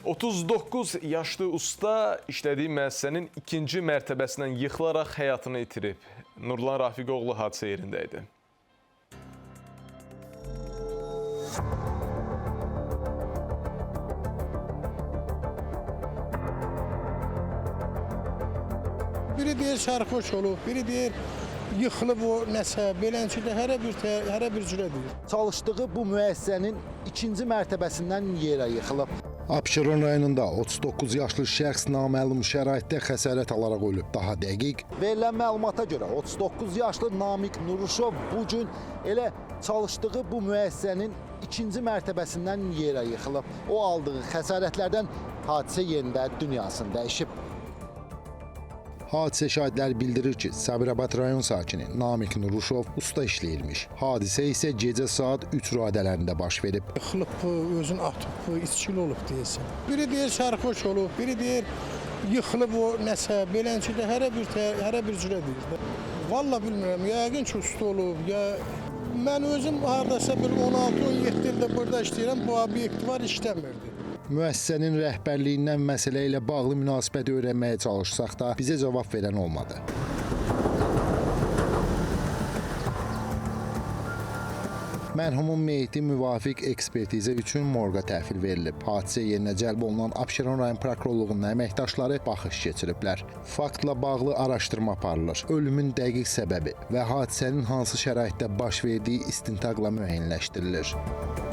39 yaşlı usta işlədiyi müəssisənin ikinci mərtəbəsindən yıxılaraq həyatını itirib. Nurlan Rafiqoğlu hadisə yerində idi. Biri deyir sərxoş olub, biri deyir yıxılıb o nəsə, beləncədə hərə bir cürə deyir. Çalışdığı bu müəssisənin ikinci mərtəbəsindən yerə yıxılıb. Abşeron rayonunda 39 yaşlı şəxs naməlum şəraitdə xəsarət alaraq ölüb. Daha dəqiq, Verilən məlumata görə 39 yaşlı Namiq Nuruşov bugün elə çalışdığı bu müəssisənin ikinci mərtəbəsindən yerə yıxılıb. O aldığı xəsarətlərdən hadisə yerində dünyasını dəyişib. hadisə şahidləri bildirir ki, Sabirabad rayon sakini Namiq Nuruşov usta işləyirmiş. Hadisə isə gecə saat 3 radələrində baş verib. Yıxılıb, özünü atıb, içkili olub deyəsən. Biri deyir sərxoş olub, biri deyir yıxılıb o nəsə, beləncədə hərə bir cürə deyir. Vallahi bilmirəm, yəqin ki usta olub, ya mən özüm hardasa bir 16-17 ildə burada işləyirəm, bu obyekt var, işləmirdi. Müəssisənin rəhbərliyindən məsələ ilə bağlı münasibət öyrənməyə çalışsaq da bizə cavab verən olmadı. Mərhumun meyiti müvafiq ekspertizə üçün morqa təhvil verilib. Hadisə yerinə cəlb olunan Abşeron rayon prokurorluğunun əməkdaşları baxış keçiriblər. Faktla bağlı araşdırma aparılır. Ölümün dəqiq səbəbi və hadisənin hansı şəraitdə baş verdiyi istintaqla müəyyənləşdirilir.